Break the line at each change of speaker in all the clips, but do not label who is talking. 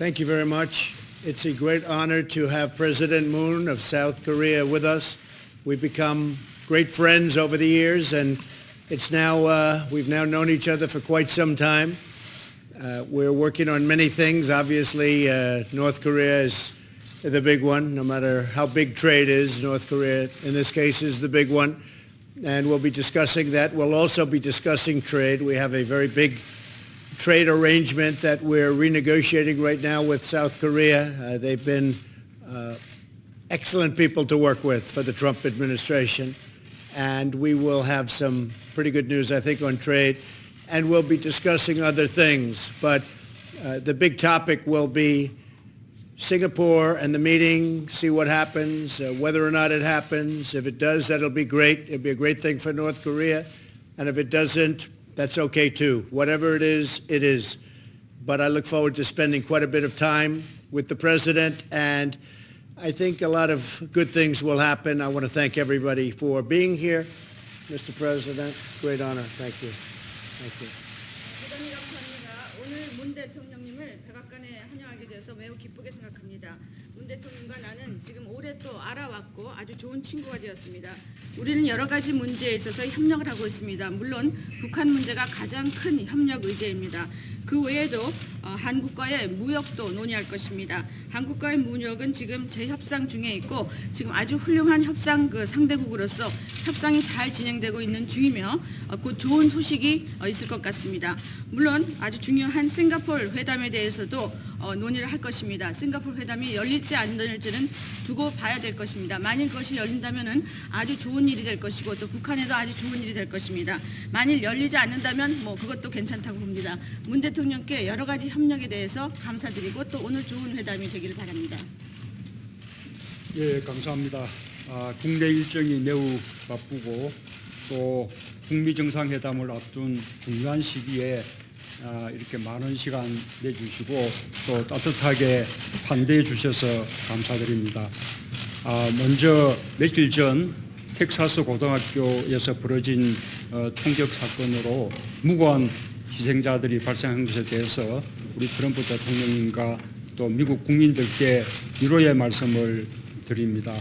Thank you very much. It's a great honor to have President Moon of South Korea with us. We've become great friends over the years, and we've now known each other for quite some time. We're working on many things. Obviously, North Korea is the big one. No matter how big trade is, North Korea, in this case, is the big one. And we'll be discussing that. We'll also be discussing trade. We have a very big trade arrangement that we're renegotiating right now with South Korea. They've been excellent people to work with for the Trump administration. And we will have some pretty good news, I think, on trade. And we'll be discussing other things. But the big topic will be Singapore and the meeting, see what happens, whether or not it happens. If it does, that'll be great. It'll be a great thing for North Korea. And if it doesn't, that's okay too. Whatever it is, it is. But I look forward to spending quite a bit of time with the president, and I think a lot of good things will happen. I want to thank everybody for being here. Mr. President, great honor. Thank you. Thank you.
대단히 감사합니다. 오늘 문 대통령님을 백악관에 환영하게 되어서 매우 기쁘게 생각합니다. 문 대통령과 나는 지금 오래 또 알아왔고 아주 좋은 친구가 되었습니다. 우리는 여러 가지 문제에 있어서 협력을 하고 있습니다. 물론 북한 문제가 가장 큰 협력 의제입니다. 그 외에도 한국과의 무역도 논의할 것입니다. 한국과의 무역은 지금 재협상 중에 있고 지금 아주 훌륭한 협상 상대국으로서 협상이 잘 진행되고 있는 중이며 곧 좋은 소식이 있을 것 같습니다. 물론 아주 중요한 싱가포르 회담에 대해서도 논의를 할 것입니다. 싱가포르 회담이 열릴지 안 열릴지는 두고 봐야 될 것입니다. 만일 그것이 열린다면 아주 좋은 일이 될 것이고 또 북한에도 아주 좋은 일이 될 것입니다. 만일 열리지 않는다면 그것도 괜찮다고 봅니다. 문 대통령께 여러 가지 협력에 대해서 감사드리고 또 오늘 좋은 회담이 되기를 바랍니다.
예, 감사합니다. 국내 일정이 매우 바쁘고 또 북미 정상회담을 앞둔 중요한 시기에 이렇게 많은 시간 내주시고 또 따뜻하게 환대해 주셔서 감사드립니다. 먼저 며칠 전 텍사스 고등학교에서 벌어진 총격 사건으로 무고한 희생자들이 발생한 것에 대해서 우리 트럼프 대통령님과 또 미국 국민들께 위로의 말씀을 드립니다.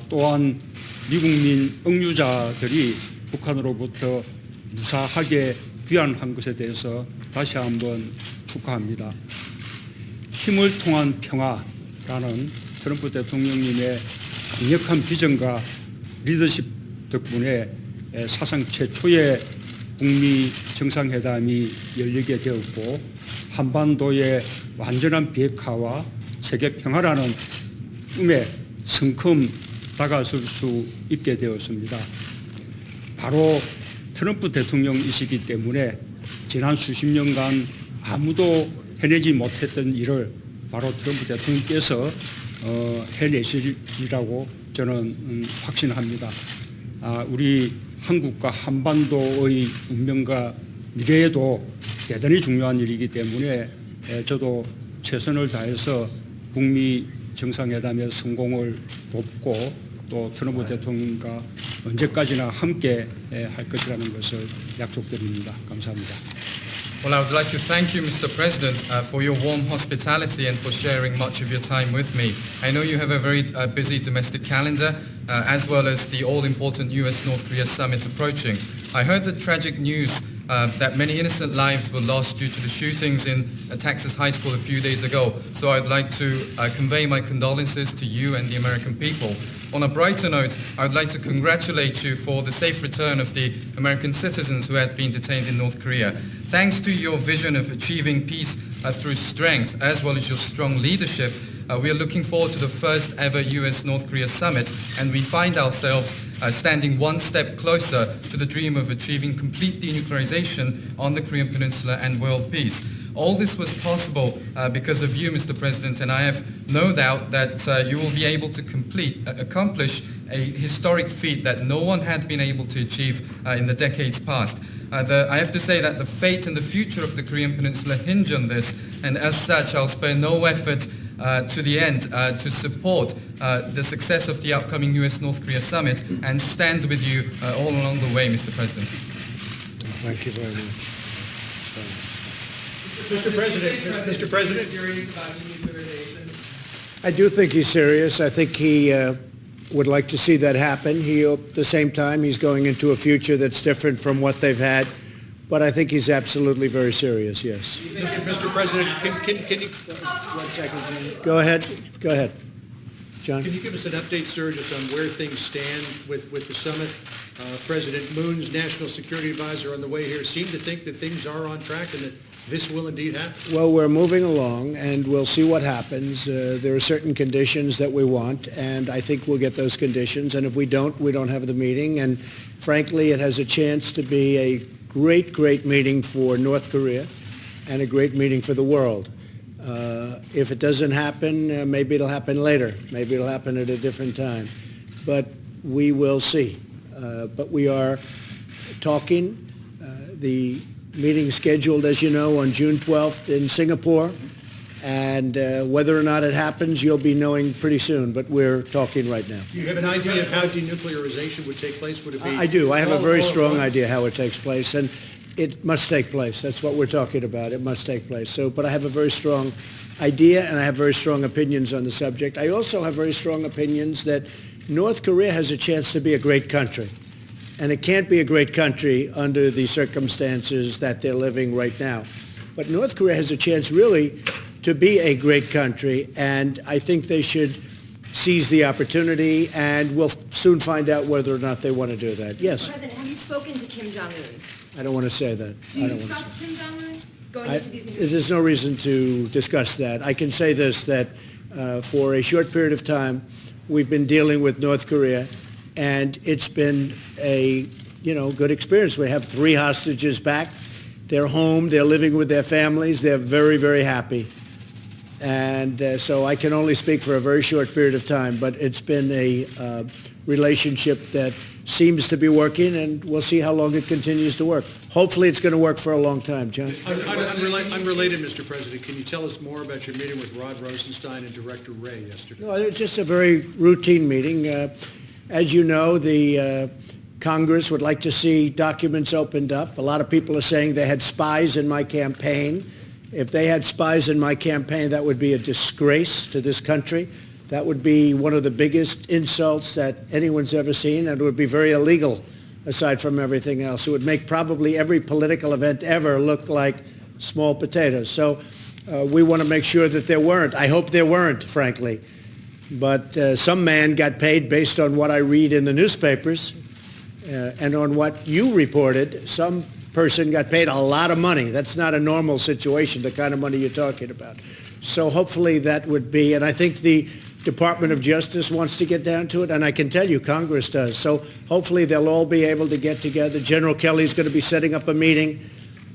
또한 미국민 억류자들이 북한으로부터 무사하게 귀환한 것에 대해서 다시 한번 축하합니다. 힘을 통한 평화라는 트럼프 대통령님의 강력한 비전과 리더십 덕분에 사상 최초의 북미 정상회담이 열리게 되었고 한반도의 완전한 비핵화와 세계 평화라는 꿈에 성큼 다가설 수 있게 되었습니다. 바로 트럼프 대통령이시기 때문에 지난 수십 년간 아무도 해내지 못했던 일을 바로 트럼프 대통령께서 해내시리라고 저는 확신합니다. 우리 한국과 한반도의 운명과 미래에도 대단히 중요한 일이기 때문에 저도 최선을 다해서 북미 정상회담의 성공을 돕고 또 트럼프 대통령과 언제까지나 함께 할 것이라는 것을 약속드립니다. 감사합니다.
Well, I would like to thank you, Mr. President, for your warm hospitality and for sharing much of your time with me. I know you have a very busy domestic calendar, as well as the all-important US-North Korea summit approaching. I heard the tragic news that many innocent lives were lost due to the shootings in a Texas high school a few days ago. So I'd like to convey my condolences to you and the American people. On a brighter note, I would like to congratulate you for the safe return of the American citizens who had been detained in North Korea. Thanks to your vision of achieving peace through strength, as well as your strong leadership, we are looking forward to the first ever US-North Korea summit, and we find ourselves standing one step closer to the dream of achieving complete denuclearization on the Korean Peninsula and world peace. All this was possible because of you, Mr. President, and I have no doubt that you will be able to accomplish a historic feat that no one had been able to achieve in the decades past. I have to say that the fate and the future of the Korean Peninsula hinge on this, and as such, I'll spare no effort to the end to support the success of the upcoming US-North Korea summit and stand with you all along the way, Mr. President.
Thank you very much.
Mr. President.
I do think he's serious. I think he would like to see that happen. At the same time, he's going into a future that's different from what they've had. But I think he's absolutely very serious, yes.
Mr. President, can you...
1 second. Go ahead. John?
Can you give us an update, sir, just on where things stand with the summit? President Moon's National Security Advisor on the way here seemed to think that things are on track and that this will indeed happen.
Well, we're moving along, and we'll see what happens. There are certain conditions that we want, and I think we'll get those conditions. And if we don't have the meeting. And frankly, it has a chance to be a great, great meeting for North Korea and a great meeting for the world. If it doesn't happen, maybe it'll happen later. Maybe it'll happen at a different time. But we will see. But we are talking. The meeting scheduled, as you know, on June 12th in Singapore. And whether or not it happens, you'll be knowing pretty soon. But we're talking right now.
Do you have an idea of how denuclearization would take place? Would it be...
I do. I have a very strong idea how it takes place. And it must take place. That's what we're talking about. It must take place. But I have a very strong idea, and I have very strong opinions on the subject. I also have very strong opinions that North Korea has a chance to be a great country. And it can't be a great country under the circumstances that they're living right now. But North Korea has a chance really to be a great country, and I think they should seize the opportunity, and we'll soon find out whether or not they want to do that. Yes?
President, have you spoken to Kim Jong-un?
I don't want to say that.
Do you trust Kim Jong-un going into these meetings?
There's no reason to discuss that. I can say this, that for a short period of time, we've been dealing with North Korea, and it's been a good experience. We have 3 hostages back. They're home. They're living with their families. They're very, very happy. And so I can only speak for a very short period of time, but it's been a relationship that seems to be working, and we'll see how long it continues to work. Hopefully it's going to work for a long time. John?
Unrelated, Mr. President, can you tell us more about your meeting with Rod Rosenstein and Director Wray yesterday?
No, it was just a very routine meeting. As you know, the Congress would like to see documents opened up. A lot of people are saying they had spies in my campaign. If they had spies in my campaign, that would be a disgrace to this country. That would be one of the biggest insults that anyone's ever seen, and it would be very illegal, aside from everything else. It would make probably every political event ever look like small potatoes. So we want to make sure that there weren't. I hope there weren't, frankly. But some man got paid based on what I read in the newspapers and on what you reported. Some person got paid a lot of money. That's not a normal situation, the kind of money you're talking about. So hopefully that would be, and I think the Department of Justice wants to get down to it, and I can tell you Congress does. So hopefully they'll all be able to get together. General Kelly's going to be setting up a meeting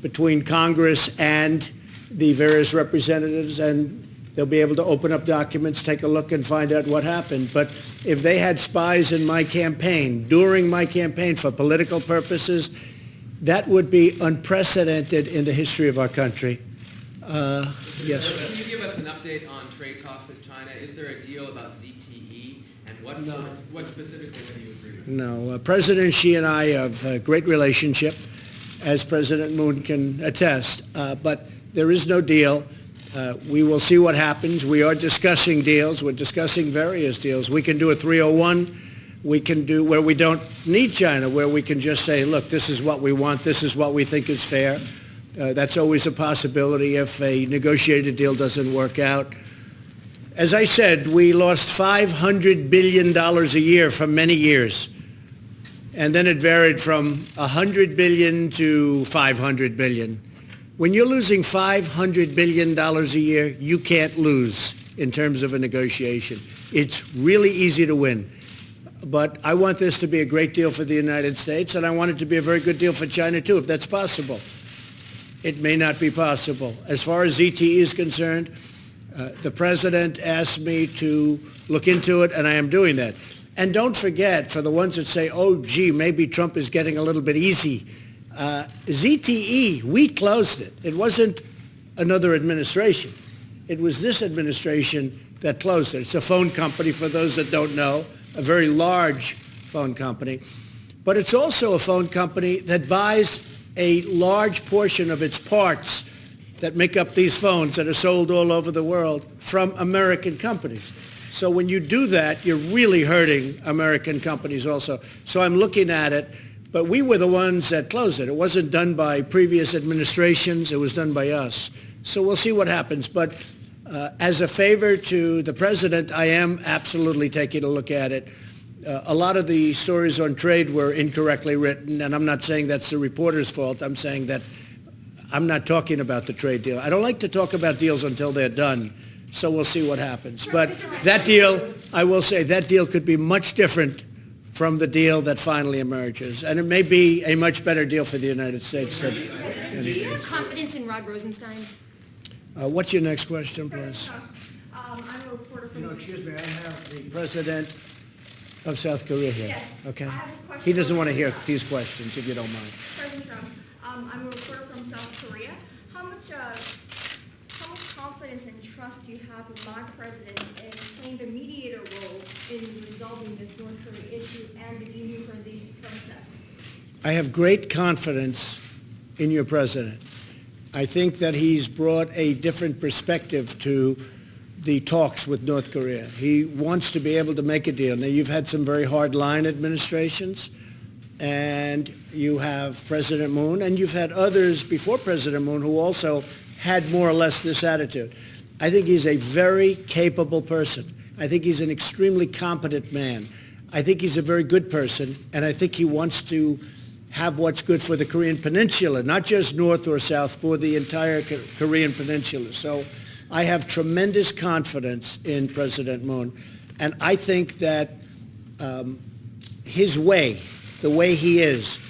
between Congress and the various representatives, and they'll be able to open up documents, take a look, and find out what happened. But if they had spies in my campaign, during my campaign for political purposes, that would be unprecedented in the history of our country. Yes.
Can you give us an update on trade talks with China? Is there a deal about ZTE, and what specifically have you agreed with?
No. President Xi and I have a great relationship, as President Moon can attest. But there is no deal. We will see what happens. We are discussing deals. We're discussing various deals. We can do a 301. We can do where we don't need China, where we can just say, look, this is what we want. This is what we think is fair. That's always a possibility if a negotiated deal doesn't work out. As I said, we lost $500 billion a year for many years. And then it varied from $100 billion to $500 billion. When you're losing $500 billion a year, you can't lose in terms of a negotiation. It's really easy to win. But I want this to be a great deal for the United States, and I want it to be a very good deal for China, too, if that's possible. It may not be possible. As far as ZTE is concerned, the President asked me to look into it, and I am doing that. And don't forget, for the ones that say, oh, gee, maybe Trump is getting a little bit easy, ZTE, we closed it. It wasn't another administration. It was this administration that closed it. It's a phone company, for those that don't know, a very large phone company. But it's also a phone company that buys a large portion of its parts that make up these phones that are sold all over the world from American companies. So when you do that, you're really hurting American companies also. So I'm looking at it, but we were the ones that closed it. It wasn't done by previous administrations. It was done by us. So we'll see what happens. But as a favor to the president, I am absolutely taking a look at it. A lot of the stories on trade were incorrectly written, and I'm not saying that's the reporter's fault. I'm saying that I'm not talking about the trade deal. I don't like to talk about deals until they're done. So we'll see what happens. But that deal, I will say, that deal could be much different from the deal that finally emerges. And it may be a much better deal for the United States.
Do you have confidence in Rod Rosenstein?
What's your next question, please?
I'm a reporter from...
Excuse me, I have the president of South Korea here.
Yes.
Okay?
I have a question
He doesn't
for
want to hear
Trump.
these questions, if you don't mind.
President Trump, I'm a reporter from South Korea. How much confidence and trust do you have in my president in playing the mediator role in resolving this North Korea issue and the denuclearization process?
I have great confidence in your president. I think that he's brought a different perspective to the talks with North Korea. He wants to be able to make a deal. Now, you've had some very hard-line administrations, and you have President Moon, and you've had others before President Moon who also had more or less this attitude. I think he's a very capable person. I think he's an extremely competent man. I think he's a very good person, and I think he wants to have what's good for the Korean Peninsula, not just North or South, for the entire Korean Peninsula. So I have tremendous confidence in President Moon, and I think that his way, the way he is,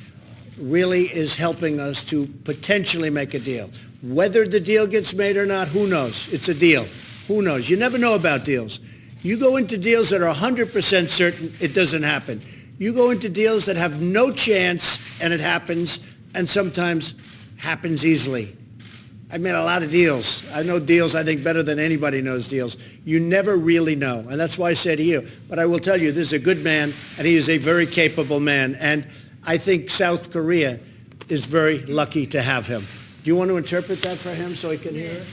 really is helping us to potentially make a deal. Whether the deal gets made or not, who knows? It's a deal. Who knows? You never know about deals. You go into deals that are 100% certain it doesn't happen. You go into deals that have no chance and it happens, and sometimes happens easily. I've made a lot of deals. I know deals, I think, better than anybody knows deals. You never really know, and that's why I say to you. But I will tell you, this is a good man, and he is a very capable man, and I think South Korea is very lucky to have him. Do you want to interpret that for him so he can hear it?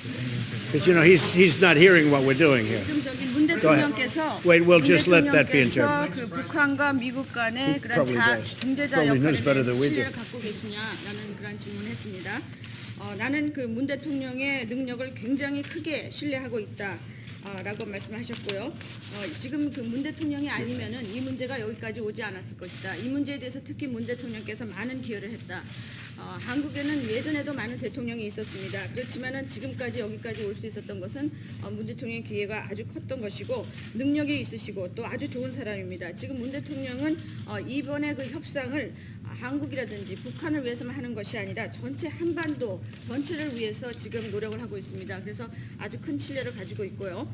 Because, you know, he's not hearing what we're doing here.
지금 저기 문 대통령께서
Wait, we'll just let that be interpreted.
그 북한과 미국 간의 그런
probably does.
중재자
Probably knows
역할에
better
대해서
than we do.
신뢰를 갖고 계시냐라는 그런 질문했습니다. 나는 그 문 대통령의 능력을 굉장히 크게 신뢰하고 있다. 라고 말씀하셨고요. 지금 그 문 대통령이 아니면은 이 문제가 여기까지 오지 않았을 것이다. 이 문제에 대해서 특히 문 대통령께서 많은 기여를 했다. 한국에는 예전에도 많은 대통령이 있었습니다. 그렇지만은 지금까지 여기까지 올 수 있었던 것은 문 대통령의 기회가 아주 컸던 것이고 능력이 있으시고 또 아주 좋은 사람입니다. 지금 문 대통령은 이번에 그 협상을 한국이라든지 북한을 위해서만 하는 것이 아니라 전체 한반도 전체를 위해서 지금 노력을 하고 있습니다. 그래서 아주 큰 신뢰를 가지고 있고요.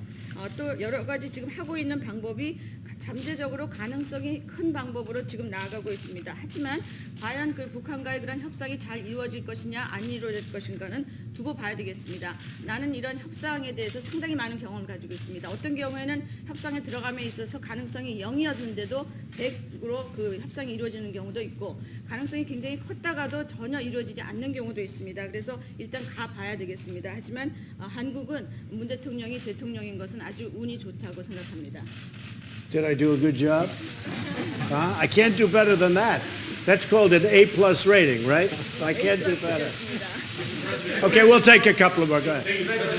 또 여러 가지 지금 하고 있는 방법이 잠재적으로 가능성이 큰 방법으로 지금 나아가고 있습니다. 하지만 과연 그 북한과의 그런 협상이 잘 이루어질 것이냐 안 이루어질 것인가는 두고 봐야 되겠습니다. 나는 이런 협상에 대해서 상당히 많은 경험을 가지고 있습니다. 어떤 경우에는 협상에 들어감에 있어서 가능성이 0이었는데도 100으로 그 협상이 이루어지는 경우도 있고 가능성이 굉장히 컸다가도 전혀 이루어지지 않는 경우도 있습니다. 그래서 일단 가봐야 되겠습니다. 하지만 한국은 문 대통령이 대통령인 것은 아주 운이 좋다고 생각합니다.
Did I do a good job? I can't do better than that. That's called an A+ rating, right? So I can't do better. Okay, we'll take a couple of more. Go ahead.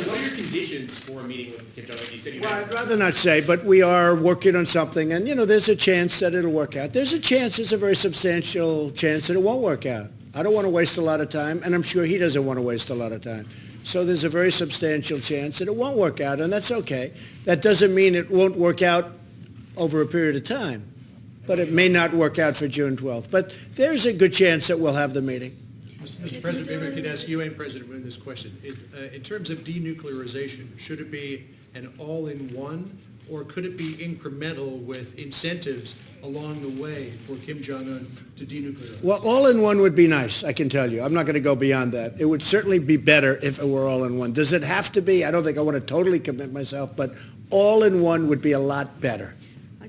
What are your conditions for a meeting with Kim Jong-un? You said you
Well, I'd rather not say, but we are working on something, and, you know, there's a chance that it'll work out. There's a very substantial chance that it won't work out. I don't want to waste a lot of time, and I'm sure he doesn't want to waste a lot of time. So there's a very substantial chance that it won't work out, and that's okay. That doesn't mean it won't work out over a period of time, but it may not work out for June 12th. But there's a good chance that we'll have the meeting.
Mr. President, maybe I could ask you and President Moon this question. In terms of denuclearization, should it be an all-in-one, or could it be incremental with incentives along the way for Kim Jong-un to denuclearize?
Well, all-in-one would be nice, I can tell you. I'm not going to go beyond that. It would certainly be better if it were all-in-one. Does it have to be? I don't think I want to totally commit myself, but all-in-one would be a lot better.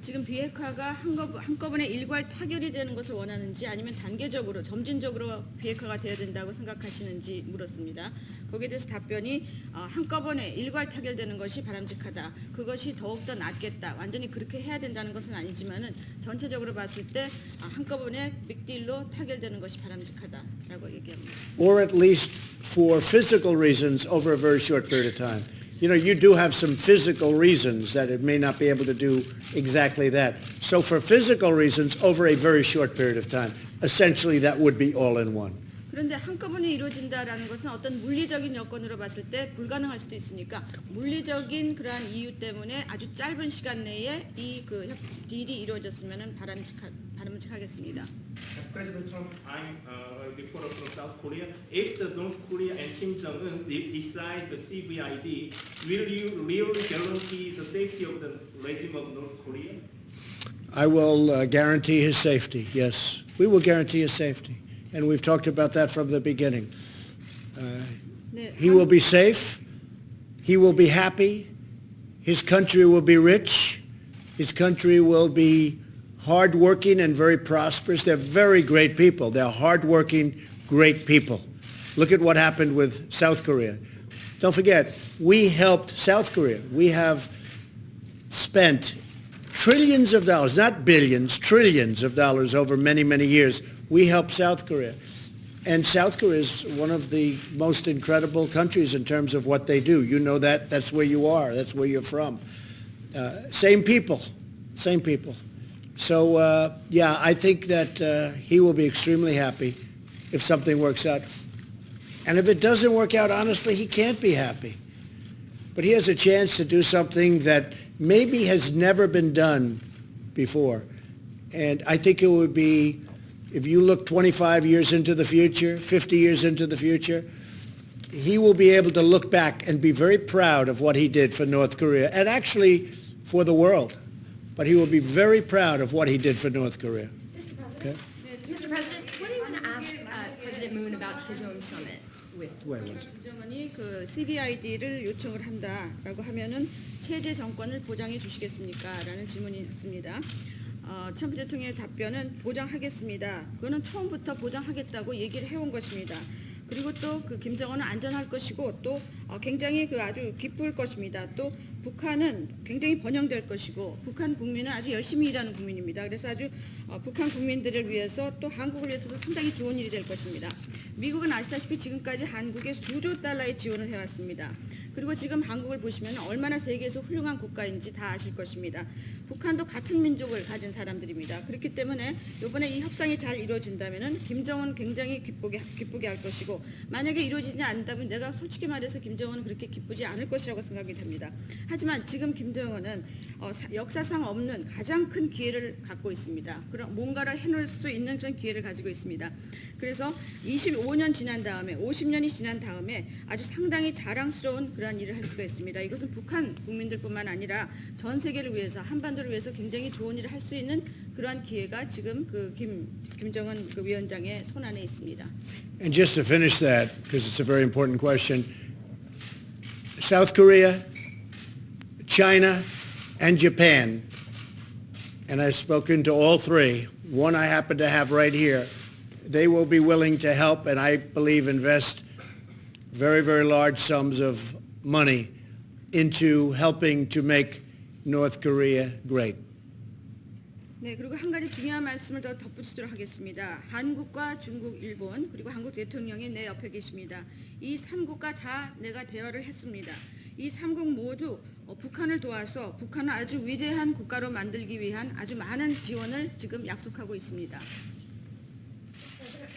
지금 비핵화가 한꺼번에 일괄 타결이 되는 것을 원하는지 아니면 단계적으로 점진적으로 비핵화가 돼야 된다고 생각하시는지 물었습니다. 거기에 대해서 답변이 한꺼번에 일괄 타결되는 것이 바람직하다. 그것이 더욱더 낫겠다. 완전히 그렇게 해야 된다는 것은 아니지만은 전체적으로 봤을 때 한꺼번에 빅딜로 타결되는 것이 바람직하다라고 얘기합니다.
Or at least for physical reasons over a very short period of time. You know, you do have some physical reasons that it may not be able to do exactly that. So for physical reasons, over a very short period of time, essentially that would be all in one.
그런데 한꺼번에 이루어진다라는 것은 어떤 물리적인 여건으로 봤을 때 불가능할 수도 있으니까 물리적인 그러한 이유 때문에 아주 짧은 시간 내에 이 딜이 이루어졌으면 바람직하겠습니다.
President Trump, I'm a reporter from South Korea. If the North Korea and Kim Jong-un decide the CVID, will you really guarantee the safety of the regime of North Korea?
I will guarantee his safety, yes. We will guarantee his safety. And we've talked about that from the beginning. He will be safe. He will be happy. His country will be rich. His country will be hardworking and very prosperous. They're very great people. They're hardworking, great people. Look at what happened with South Korea. Don't forget, we helped South Korea. We have spent trillions of dollars, not billions, trillions of dollars over many, many years. We helped South Korea. And South Korea is one of the most incredible countries in terms of what they do. You know that. That's where you are. That's where you're from. Same people. Same people. So, yeah, I think that he will be extremely happy if something works out. And if it doesn't work out, honestly, he can't be happy. But he has a chance to do something that maybe has never been done before. And I think it would be, if you look 25 years into the future, 50 years into the future, he will be able to look back and be very proud of what he did for North Korea and actually for the world. But he will be very proud of what he did for North Korea.
Mr. President, Mr. President, what do you want to ask President Moon about his own summit with?
김정은이 그 CVID를 요청을 한다라고 하면은 체제 정권을 보장해 주시겠습니까?라는 질문이 있습니다. 트럼프 대통령의 답변은 보장하겠습니다. 그거는 처음부터 보장하겠다고 얘기를 해온 것입니다. 그리고 또 그 김정은은 안전할 것이고 또 굉장히 그 아주 기쁠 것입니다. 또 북한은 굉장히 번영될 것이고 북한 국민은 아주 열심히 일하는 국민입니다. 그래서 아주 북한 국민들을 위해서 또 한국을 위해서도 상당히 좋은 일이 될 것입니다. 미국은 아시다시피 지금까지 한국에 수조 달러의 지원을 해왔습니다. 그리고 지금 한국을 보시면 얼마나 세계에서 훌륭한 국가인지 다 아실 것입니다. 북한도 같은 민족을 가진 사람들입니다. 그렇기 때문에 이번에 이 협상이 잘 이루어진다면 김정은 굉장히 기쁘게 할 것이고 만약에 이루어지지 않는다면 내가 솔직히 말해서 김정은은 그렇게 기쁘지 않을 것이라고 생각이 됩니다. 하지만 지금 김정은은 역사상 없는 가장 큰 기회를 갖고 있습니다. 그런 뭔가를 해놓을 수 있는 그런 기회를 가지고 있습니다. 그래서 25년 지난 다음에 50년이 지난 다음에 아주 상당히 자랑스러운 그런 일을 할 수가 있습니다. 이것은 북한 국민들뿐만 아니라 전 세계를 위해서 한반도를 위해서 굉장히 좋은 일을 할 수 있는 그러한 기회가 지금 그 김정은 그 위원장의 손 안에 있습니다.
And just to finish that, because it's a very important question, South Korea, China, and Japan, and I've spoken to all three. One I happen to have right here. They will be willing to help and I believe invest very, very large sums of money into helping to make North Korea great.
네, 그리고 한 가지 중요한 말씀을 더 덧붙이도록 하겠습니다. 한국과 중국, 일본, 그리고 한국 대통령이 내 옆에 계십니다. 이 3국과 다 내가 대화를 했습니다. 이 3국 모두 북한을 도와서 북한을 아주 위대한 국가로 만들기 위한 아주 많은 지원을 지금 약속하고 있습니다.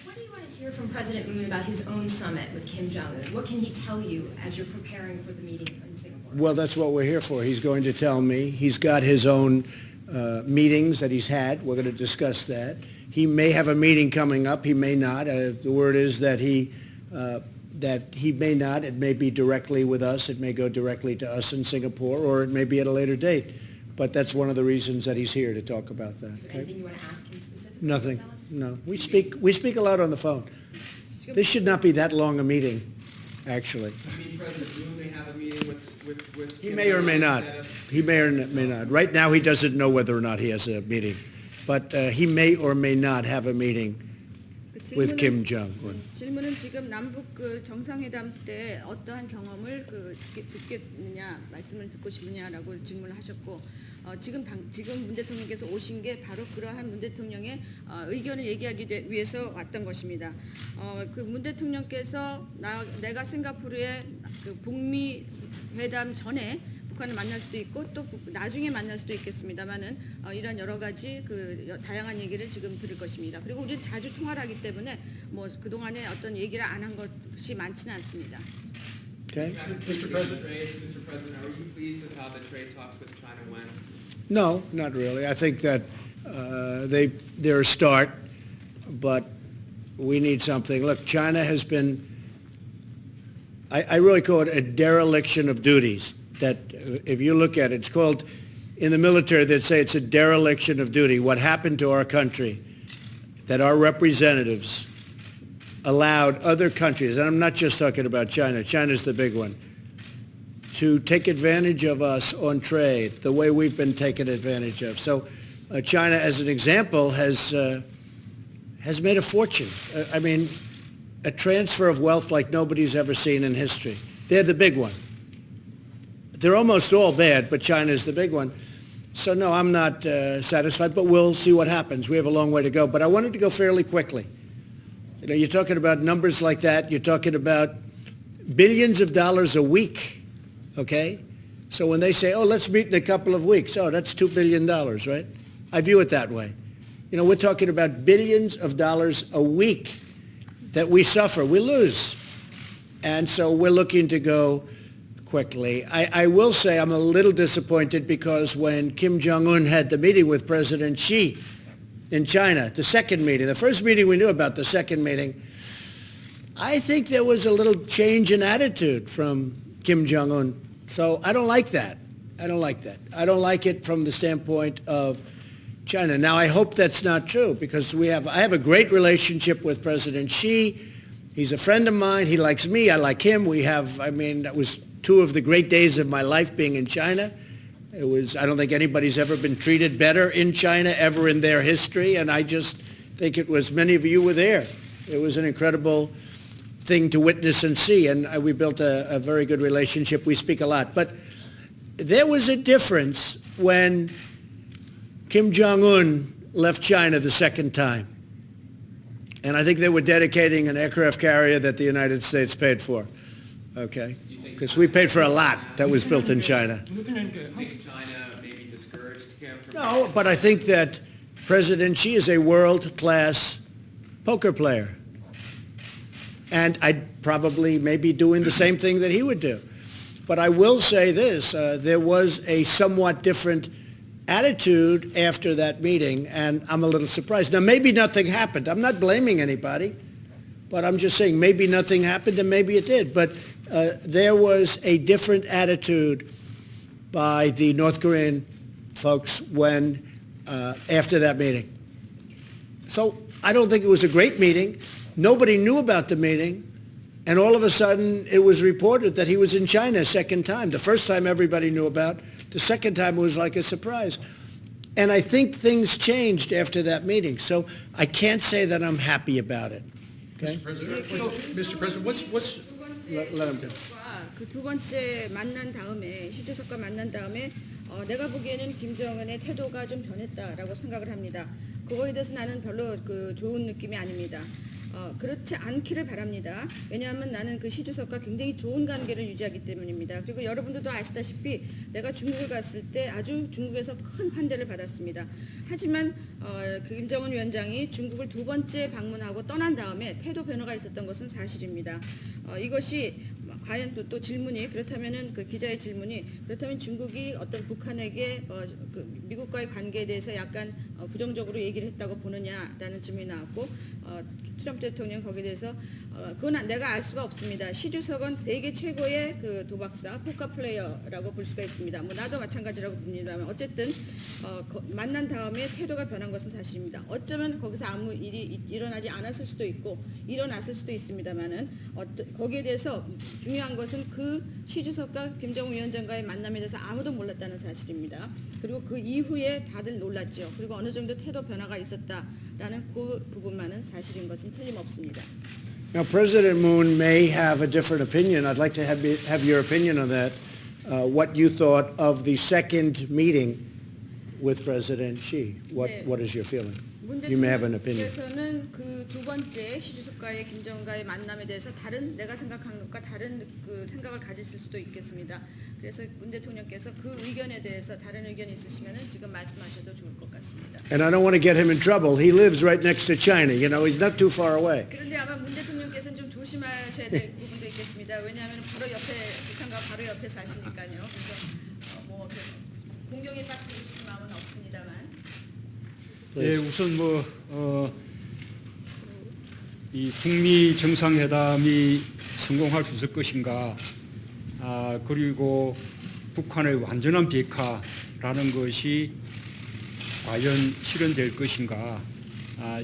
What do you want to hear from President Moon about his own summit with Kim Jong-un? What can he tell you as you're preparing for the meeting in Singapore?
Well, that's what we're here for. He's going to tell me. He's got his own meetings that he's had. We're going to discuss that. He may have a meeting coming up. He may not. The word is that he may not. It may be directly with us. It may go directly to us in Singapore, or it may be at a later date. But that's one of the reasons that he's here to talk about that.
Is there anything you want to ask him specifically?
Nothing. No. We speak a lot on the phone. This should not be that long a meeting, actually.
I mean, President Moon may have a meeting with with
He
Kim
may or may
Jong-un
not.
instead of-
He may or may not. Right now, he doesn't know whether or not he has a meeting. But he may or may not have a meeting
그
with
질문은-
Kim Jong-un.
질문은 지금 남북 그 정상회담 때 어떠한 경험을 듣겠느냐, 말씀을 듣고 싶느냐라고 질문을 하셨고, 지금 문 대통령께서 오신 게 바로 그러한 문 대통령의 의견을 얘기하기 위해서 왔던 것입니다. 그 문 대통령께서 내가 싱가포르에 그 북미 회담 전에 북한을 만날 수도 있고 또 나중에 만날 수도 있겠습니다만은 이런 여러 가지 그 다양한 얘기를 지금 들을 것입니다. 그리고 우리는 자주 통화를 하기 때문에 뭐 그동안에 어떤 얘기를 안 한 것이 많지는 않습니다.
Okay?
Mr. President, are you pleased with how the trade talks with China went?
No, not really. I think that they're a start, but we need something. Look, China has been, I really call it a dereliction of duties. That if you look at it, it's called, in the military, they'd say it's a dereliction of duty. What happened to our country, that our representatives allowed other countries, and I'm not just talking about China, China's the big one, to take advantage of us on trade the way we've been taken advantage of. So China, as an example, has made a fortune. I mean, a transfer of wealth like nobody's ever seen in history. They're the big one. They're almost all bad, but China's the big one. So no, I'm not satisfied, but we'll see what happens. We have a long way to go. But I wanted to go fairly quickly. You know, you're talking about numbers like that. You're talking about billions of dollars a week, okay? So when they say, oh, let's meet in a couple of weeks, oh, that's $2 billion, right? I view it that way. You know, we're talking about billions of dollars a week that we suffer. We lose. And so we're looking to go quickly. I will say I'm a little disappointed because when Kim Jong-un had the meeting with President Xi in China, the second meeting, the first meeting we knew about, the second meeting, I think there was a little change in attitude from Kim Jong-un. So I don't like that. I don't like that. I don't like it from the standpoint of China. Now, I hope that's not true because I have a great relationship with President Xi. He's a friend of mine. He likes me. I like him. That was two of the great days of my life being in China. I don't think anybody's ever been treated better in China ever in their history, and I just think it was, many of you were there. It was an incredible thing to witness and see, and we built a very good relationship. We speak a lot. But there was a difference when Kim Jong-un left China the second time. And I think they were dedicating an aircraft carrier that the United States paid for, okay? Because we paid for a lot that was built in China.
Do you think China maybe discouraged him from...
No, but I think that President Xi is a world-class poker player. And I'd probably maybe doing the same thing that he would do. But I will say this, there was a somewhat different attitude after that meeting, and I'm a little surprised. Now, maybe nothing happened. I'm not blaming anybody, but I'm just saying maybe nothing happened and maybe it did. But there was a different attitude by the North Korean folks after that meeting. So I don't think it was a great meeting. Nobody knew about the meeting. And all of a sudden, it was reported that he was in China a second time. The first time everybody knew about. The second time it was like a surprise. And I think things changed after that meeting. So I can't say that I'm happy about it. Okay?
Mr. President, what's
Let him do.
그 두 번째 만난 다음에 시 주석과 만난 다음에 내가 보기에는 김정은의 태도가 좀 변했다라고 생각을 합니다. 그거에 대해서 나는 별로 좋은 느낌이 아닙니다. 그렇지 않기를 바랍니다. 왜냐하면 나는 그 시 주석과 굉장히 좋은 관계를 유지하기 때문입니다. 그리고 여러분들도 아시다시피 내가 중국을 갔을 때 아주 중국에서 큰 환대를 받았습니다. 하지만 김정은 위원장이 중국을 두 번째 방문하고 떠난 다음에 태도 변화가 있었던 것은 사실입니다. 이것이 과연 또 질문이 그렇다면은 그 기자의 질문이 그렇다면 중국이 어떤 북한에게 미국과의 관계에 대해서 약간 부정적으로 얘기를 했다고 보느냐라는 질문이 나왔고 트럼프 대통령 거기에 대해서 그건 내가 알 수가 없습니다. 시 주석은 세계 최고의 그 도박사, 포커 플레이어라고 볼 수가 있습니다. 뭐 나도 마찬가지라고 봅니다만 어쨌든 만난 다음에 태도가 변한 것은 사실입니다. 어쩌면 거기서 아무 일이 일어나지 않았을 수도 있고 일어났을 수도 있습니다만은 거기에 대해서 중요한 것은 그 시 주석과 김정은 위원장과의 만남에 대해서 아무도 몰랐다는 사실입니다. 그리고 그 이후에 다들 놀랐죠. 그리고 어느 정도 태도 변화가 있었다라는 그 부분만은 사실인 것은 틀림없습니다.
Now, President Moon may have a different opinion. I'd like to have your opinion on that, what you thought of the second meeting with President Xi. What is your feeling? You may have an opinion.
대통령께서는 그 두 번째 시 주석과의 김정은과의 만남에 대해서 내가 생각하는 것과 다른 그 생각을 가지실 수도 있겠습니다. 그래서 문 대통령께서 그 의견에 대해서 다른 의견이 있으시면은 지금 말씀하셔도 좋을 것 같습니다.
And I don't want to get him in trouble. He lives right next to China. You know, he's not too far away.
그런데 아마 문 대통령께서는 좀 조심하셔야 될 부분도 있겠습니다. 왜냐하면 바로 옆에 북한과 바로 옆에 사시니까요. 그래서 뭐 공경에 빠뜨리고 싶은 마음은 없습니다만.
예, 우선 이 북미 정상회담이 성공할 수 있을 것인가, 그리고 북한의 완전한 비핵화라는 것이 과연 실현될 것인가,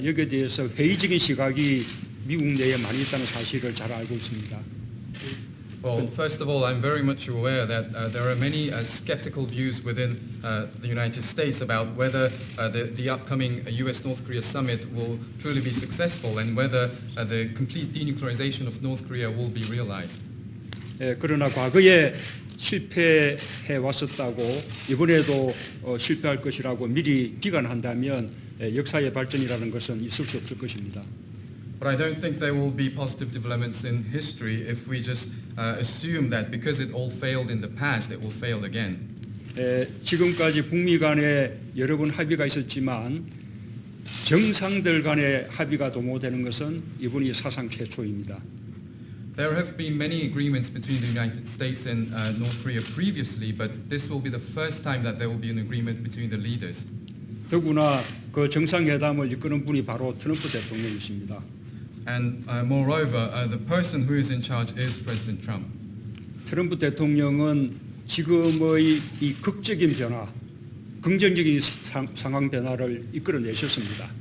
여기에 대해서 회의적인 시각이 미국 내에 많이 있다는 사실을 잘 알고 있습니다.
Well, first of all, I'm very much aware that there are many skeptical views within the United States about whether the upcoming U.S.-North Korea summit will truly be successful and whether the complete denuclearization of North Korea will be realized.
그러나 과거에 실패해 왔었다고 이번에도 실패할 것이라고 미리 비관한다면 역사의 발전이라는 것은 있을 수 없을 것입니다.
But I don't think there will be positive developments in history if we just assume that because it all failed in the past, it will fail again.
지금까지 북미 간에 여러 번 합의가 있었지만 정상들 간의 합의가 도모되는 것은 이번이 사상 최초입니다.
There have been many agreements between the United States and North Korea previously, but this will be the first time that there will be an agreement between the leaders.
더구나 그 정상회담을 이끄는 분이 바로 트럼프 대통령이십니다.
And moreover, the person who is in charge is President Trump.
트럼프 대통령은 지금의 이 극적인 변화, 긍정적인 상황 변화를 이끌어내셨습니다.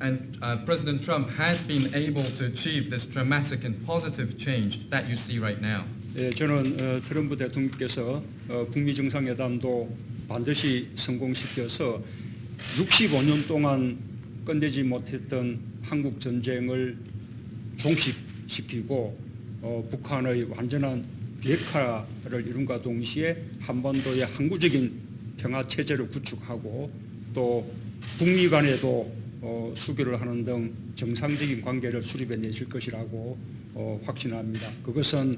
And President Trump has been able to achieve this dramatic and positive change that you see right now.
저는 트럼프 대통령께서 북미 정상회담도 반드시 성공시켜서 65년 동안 끝내지 못했던 한국 전쟁을 종식시키고 북한의 완전한 비핵화를 이룬과 동시에 한반도의 항구적인 평화 체제를 구축하고 또 북미 간에도 수교를 하는 등 정상적인 관계를 수립해 내실 것이라고 확신합니다. 그것은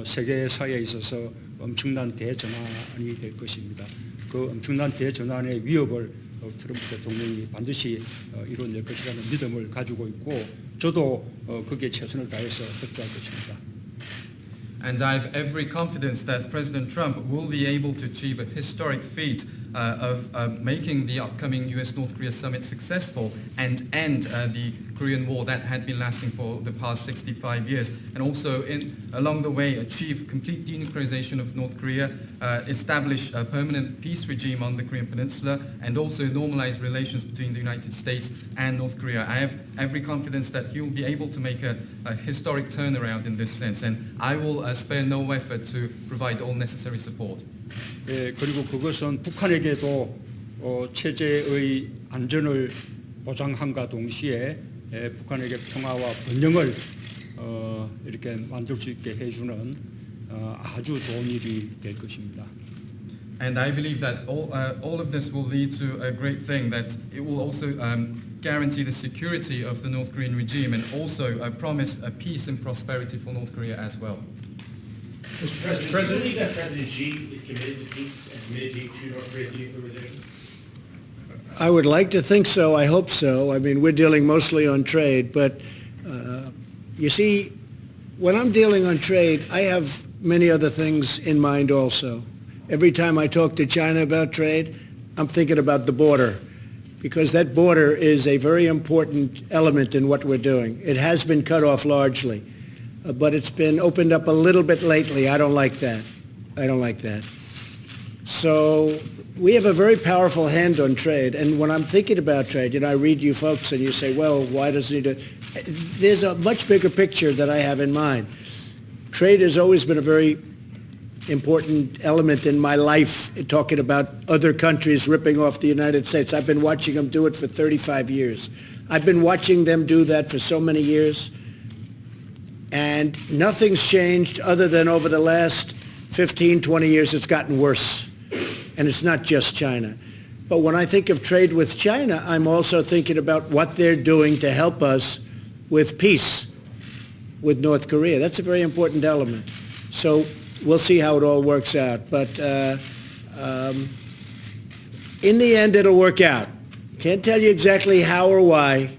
세계사에 있어서 엄청난 대전환이 될 것입니다. 그 엄청난 대전환의 위협을 트럼프 대통령이 반드시 이뤄낼 것이라는 믿음을 가지고 있고 저도 거기에 최선을 다해서 협조할 것입니다.
And I have every confidence that President Trump will be able to achieve a historic feat of making the upcoming U.S.-North Korea summit successful and end the Korean War that had been lasting for the past 65 years, and also along the way achieve complete denuclearization of North Korea, establish a permanent peace regime on the Korean Peninsula, and also normalize relations between the United States and North Korea. I have every confidence that he will be able to make a historic turnaround in this sense, and I will spare no effort to provide all necessary support.
그리고 그것은 북한에게도 체제의 안전을 보장함과 동시에 북한에게 평화와 번영을 이렇게 만들 수 있게 해주는 아주 좋은 일이 될 것입니다.
And I believe that all of this will lead to a great thing, that it will also guarantee the security of the North Korean regime and also promise peace and prosperity for North Korea as well.
Mr. President, do you believe that President Xi is committed to peace and committed to North Korea's denuclearization?
I would like to think so. I hope so. I mean, we're dealing mostly on trade, but you see, when I'm dealing on trade, I have many other things in mind also. Every time I talk to China about trade, I'm thinking about the border. because that border is a very important element in what we're doing. It has been cut off largely, but it's been opened up a little bit lately. I don't like that. I don't like that. So we have a very powerful hand on trade, and when I'm thinking about trade, I read you folks and you say, well, why doesn't he do it? There's a much bigger picture that I have in mind. Trade has always been a very important element in my life, talking about other countries ripping off the United States. I've been watching them do it for 35 years. I've been watching them do that for so many years, and nothing's changed other than over the last 15, 20 years it's gotten worse. And it's not just China. But when I think of trade with China, I'm also thinking about what they're doing to help us with peace with North Korea. That's a very important element. So we'll see how it all works out. But in the end, it'll work out. Can't tell you exactly how or why,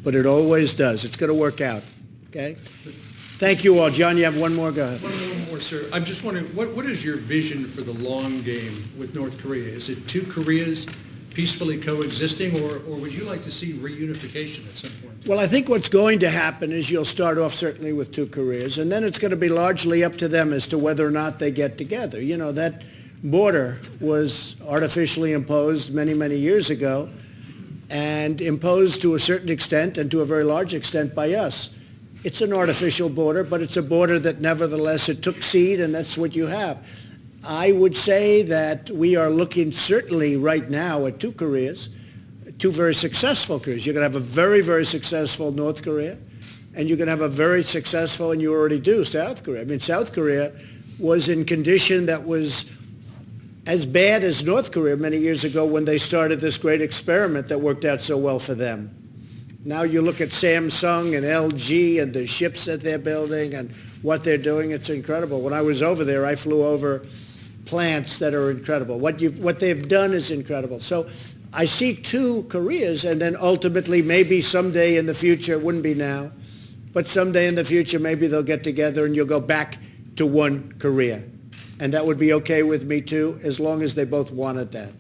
but it always does. It's going to work out. Okay? Thank you all. John, you have one more? Go ahead.
One more, sir. I'm just wondering, what is your vision for the long game with North Korea? Is it two Koreas peacefully coexisting, or would you like to see reunification at some point?
Well, I think what's going to happen is you'll start off certainly with two Koreas, and then it's going to be largely up to them as to whether or not they get together. You know, that border was artificially imposed many, many years ago, and imposed to a certain extent and to a very large extent by us. It's an artificial border, but it's a border that nevertheless it took seed, and that's what you have. I would say that we are looking certainly right now at two Koreas, two very successful Koreas. You're going to have a very, very successful North Korea, and you're going to have a very successful, and you already do, South Korea. I mean, South Korea was in condition that was as bad as North Korea many years ago when they started this great experiment that worked out so well for them. Now you look at Samsung and LG and the ships that they're building and what they're doing, it's incredible. When I was over there, I flew over plants that are incredible. What they've done is incredible. So I see two Koreas, and then ultimately maybe someday in the future, it wouldn't be now, but someday in the future maybe they'll get together and you'll go back to one Korea. And that would be okay with me too, as long as they both wanted that.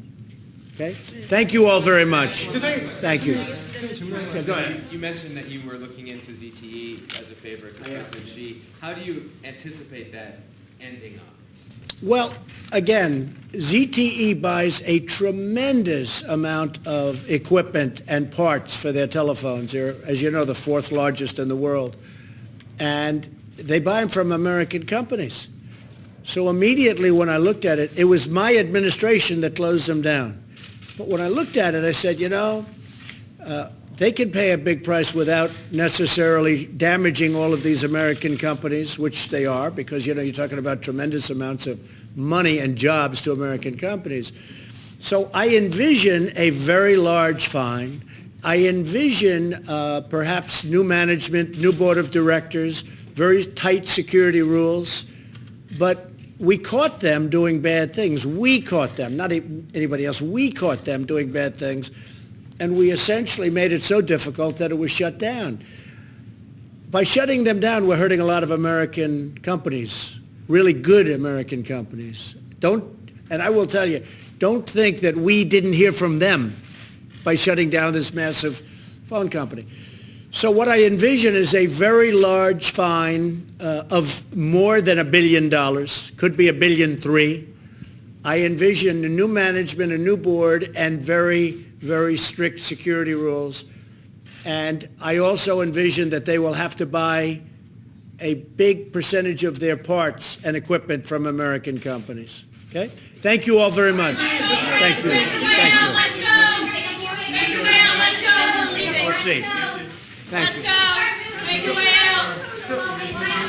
Okay? Thank you all very much. Thank you.
Yeah, go ahead. You mentioned that you were looking into ZTE as a favor to President Xi. How do you anticipate that ending up?
Well, again, ZTE buys a tremendous amount of equipment and parts for their telephones. They're, as you know, the fourth largest in the world. And they buy them from American companies. So immediately when I looked at it, it was my administration that closed them down. But when I looked at it, I said, you know, they can pay a big price without necessarily damaging all of these American companies, which they are, because, you know, you're talking about tremendous amounts of money and jobs to American companies. So I envision a very large fine. I envision perhaps new management, new board of directors, very tight security rules. But we caught them doing bad things. We caught them, not anybody else. We caught them doing bad things. And we essentially made it so difficult that it was shut down. By shutting them down, we're hurting a lot of American companies, really good American companies. And I will tell you, don't think that we didn't hear from them by shutting down this massive phone company. So what I envision is a very large fine of more than $1 billion, could be $1.3 billion. I envision a new management, a new board, and very, very strict security rules. And I also envision that they will have to buy a big percentage of their parts and equipment from American companies. Okay? Thank you all very much. Thank you. Thank you.
Let's go. Make your way out. Let's go.
We'll see. Thank you.
Let's go. Make your way out.